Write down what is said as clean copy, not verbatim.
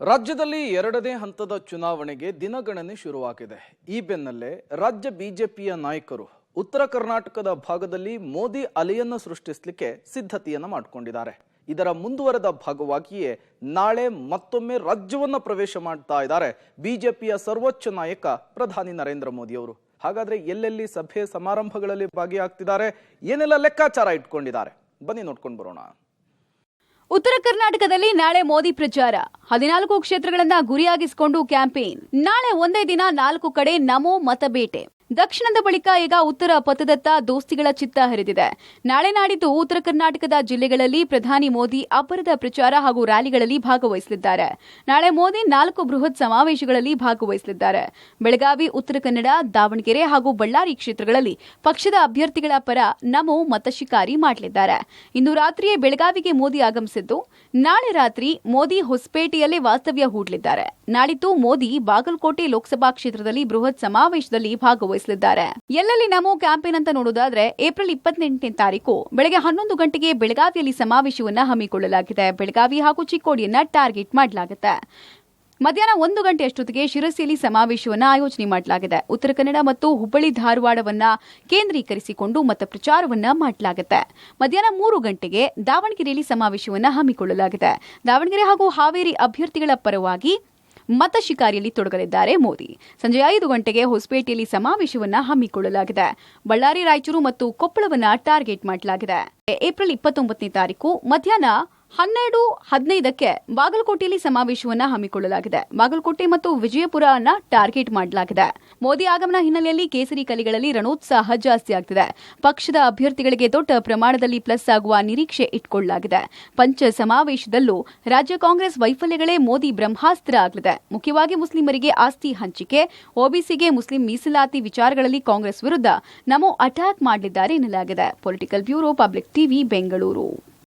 ರಾಜ್ಯದಲ್ಲಿ ಎರಡನೇ ಹಂತದ ಚುನಾವಣೆಗೆ ದಿನಗಣನೆ ಶುರುವಾಗಿದೆ. ಈ ಬೆನ್ನಲ್ಲೇ ರಾಜ್ಯ ಬಿಜೆಪಿಯ ನಾಯಕರು ಉತ್ತರ ಕರ್ನಾಟಕದ ಭಾಗದಲ್ಲಿ ಮೋದಿ ಅಲೆಯನ್ನು ಸೃಷ್ಟಿಸಲಿಕ್ಕೆ ಸಿದ್ಧತೆಯನ್ನು ಮಾಡಿಕೊಂಡಿದ್ದಾರೆ. ಇದರ ಮುಂದುವರೆದ ಭಾಗವಾಗಿಯೇ ನಾಳೆ ಮತ್ತೊಮ್ಮೆ ರಾಜ್ಯವನ್ನು ಪ್ರವೇಶ ಮಾಡ್ತಾ ಇದ್ದಾರೆ ಬಿಜೆಪಿಯ ಸರ್ವೋಚ್ಚ ನಾಯಕ ಪ್ರಧಾನಿ ನರೇಂದ್ರ ಮೋದಿ ಅವರು. ಹಾಗಾದ್ರೆ ಎಲ್ಲೆಲ್ಲಿ ಸಭೆ ಸಮಾರಂಭಗಳಲ್ಲಿ ಭಾಗಿಯಾಗ್ತಿದ್ದಾರೆ, ಏನೆಲ್ಲ ಲೆಕ್ಕಾಚಾರ ಇಟ್ಕೊಂಡಿದ್ದಾರೆ, ಬನ್ನಿ ನೋಡ್ಕೊಂಡು ಬರೋಣ. ಉತ್ತರ ಕರ್ನಾಟಕದಲ್ಲಿ ನಾಳೆ ಮೋದಿ ಪ್ರಚಾರ. 14 ಕ್ಷೇತ್ರಗಳನ್ನ ಗುರಿಯಾಗಿಸಿಕೊಂಡು ಕ್ಯಾಂಪೇನ್. ನಾಳೆ ಒಂದೇ ದಿನ 4 ಕಡೆ ನಮೋ ಮತಬೇಟೆ. ದಕ್ಷಿಣದ ಬಳಿಕ ಈಗ ಉತ್ತರ ಪಥದತ್ತ ದೋಸ್ತಿಗಳ ಚಿತ್ತ ಹರಿದಿದೆ. ನಾಳೆ ನಾಡಿದ್ದು ಉತ್ತರ ಕರ್ನಾಟಕದ ಜಿಲ್ಲೆಗಳಲ್ಲಿ ಪ್ರಧಾನಿ ಮೋದಿ ಅಬ್ಬರದ ಪ್ರಚಾರ ಹಾಗೂ ರ್ಯಾಲಿಗಳಲ್ಲಿ ಭಾಗವಹಿಸಲಿದ್ದಾರೆ. ನಾಳೆ ಮೋದಿ 4 ಬೃಹತ್ ಸಮಾವೇಶಗಳಲ್ಲಿ ಭಾಗವಹಿಸಲಿದ್ದಾರೆ. ಬೆಳಗಾವಿ, ಉತ್ತರ ಕನ್ನಡ, ದಾವಣಗೆರೆ ಹಾಗೂ ಬಳ್ಳಾರಿ ಕ್ಷೇತ್ರಗಳಲ್ಲಿ ಪಕ್ಷದ ಅಭ್ಯರ್ಥಿಗಳ ಪರ ನಮೋ ಮತಶಿಕಾರಿ ಮಾಡಲಿದ್ದಾರೆ. ಇಂದು ರಾತ್ರಿಯೇ ಬೆಳಗಾವಿಗೆ ಮೋದಿ ಆಗಮಿಸಿದ್ದು, ನಾಳೆ ರಾತ್ರಿ ಮೋದಿ ಹೊಸಪೇಟೆಯಲ್ಲೇ ವಾಸ್ತವ್ಯ ಹೂಡಲಿದ್ದಾರೆ. ನಾಡಿದ್ದು ಮೋದಿ ಬಾಗಲಕೋಟೆ ಲೋಕಸಭಾ ಕ್ಷೇತ್ರದಲ್ಲಿ ಬೃಹತ್ ಸಮಾವೇಶದಲ್ಲಿ ಭಾಗವಹಿಸಲಿದ್ದಾರೆ. ಎಲ್ಲೆಲ್ಲಿ ನಮೋ ಕ್ಯಾಂಪೇನ್ ಅಂತ ನೋಡೋದಾದ್ರೆ, ಏಪ್ರಿಲ್ 28ನೇ ತಾರೀಕು ಬೆಳಗ್ಗೆ 11 ಗಂಟೆಗೆ ಬೆಳಗಾವಿಯಲ್ಲಿ ಸಮಾವೇಶವನ್ನ ಹಮ್ಮಿಕೊಳ್ಳಲಾಗಿದೆ. ಬೆಳಗಾವಿ ಹಾಗೂ ಚಿಕ್ಕೋಡಿಯನ್ನ ಟಾರ್ಗೆಟ್ ಮಾಡಲಾಗುತ್ತೆ. ಮಧ್ಯಾಹ್ನ 1 ಗಂಟೆ ಅಷ್ಟೊತ್ತಿಗೆ ಶಿರಸಿಯಲ್ಲಿ ಸಮಾವೇಶವನ್ನ ಆಯೋಜನೆ ಮಾಡಲಾಗಿದೆ. ಉತ್ತರ ಕನ್ನಡ ಮತ್ತು ಹುಬ್ಬಳ್ಳಿ ಧಾರವಾಡವನ್ನ ಕೇಂದ್ರೀಕರಿಸಿಕೊಂಡು ಮತ ಪ್ರಚಾರವನ್ನ ಮಾಡಲಾಗುತ್ತೆ. ಮಧ್ಯಾಹ್ನ 3 ಗಂಟೆಗೆ ದಾವಣಗೆರೆಯಲ್ಲಿ ಸಮಾವೇಶವನ್ನ ಹಮ್ಮಿಕೊಳ್ಳಲಾಗಿದೆ. ದಾವಣಗೆರೆ ಹಾಗೂ ಹಾವೇರಿ ಅಭ್ಯರ್ಥಿಗಳ ಪರವಾಗಿ ಮತ ಶಿಕಾರಿಯಲ್ಲಿ ತೊಡಗಲಿದ್ದಾರೆ ಮೋದಿ. ಸಂಜೆ 5 ಗಂಟೆಗೆ ಹೊಸಪೇಟೆಯಲ್ಲಿ ಸಮಾವೇಶವನ್ನ ಹಮ್ಮಿಕೊಳ್ಳಲಾಗಿದೆ. ಬಳ್ಳಾರಿ, ರಾಯಚೂರು ಮತ್ತು ಕೊಪ್ಪಳವನ್ನ ಟಾರ್ಗೆಟ್ ಮಾಡಲಾಗಿದೆ. ಏಪ್ರಿಲ್ 29ನೇ ತಾರೀಕು ಮಧ್ಯಾಹ್ನ 12:15ಕ್ಕೆ ಬಾಗಲಕೋಟೆಯಲ್ಲಿ ಸಮಾವೇಶವನ್ನ ಹಮ್ಮಿಕೊಳ್ಳಲಾಗಿದೆ. ಬಾಗಲಕೋಟೆ ಮತ್ತು ವಿಜಯಪುರವನ್ನ ಟಾರ್ಗೆಟ್ ಮಾಡಲಾಗಿದೆ. ಮೋದಿ ಆಗಮನ ಹಿನ್ನೆಲೆಯಲ್ಲಿ ಕೇಸರಿ ಕಲಿಗಳಲ್ಲಿ ರಣೋತ್ಸಾಹ ಜಾಸ್ತಿ ಆಗ್ತಿದೆ. ಪಕ್ಷದ ಅಭ್ಯರ್ಥಿಗಳಿಗೆ ದೊಡ್ಡ ಪ್ರಮಾಣದಲ್ಲಿ ಪ್ಲಸ್ ಆಗುವ ನಿರೀಕ್ಷೆ ಇಟ್ಕೊಳ್ಳಲಾಗಿದೆ. ಪಂಚ ಸಮಾವೇಶದಲ್ಲೂ ರಾಜ್ಯ ಕಾಂಗ್ರೆಸ್ ವೈಫಲ್ಯಗಳೇ ಮೋದಿ ಬ್ರಹ್ಮಾಸ್ತ್ರ ಆಗಲಿದೆ. ಮುಖ್ಯವಾಗಿ ಮುಸ್ಲಿಮರಿಗೆ ಆಸ್ತಿ ಹಂಚಿಕೆ, ಒಬಿಸಿಗೆ ಮುಸ್ಲಿಂ ಮೀಸಲಾತಿ ವಿಚಾರಗಳಲ್ಲಿ ಕಾಂಗ್ರೆಸ್ ವಿರುದ್ಧ ನಮೋ ಅಟ್ಯಾಕ್ ಮಾಡಲಿದ್ದಾರೆ ಎನ್ನಲಾಗಿದೆ. Political bureau, public TV, Bengaluru.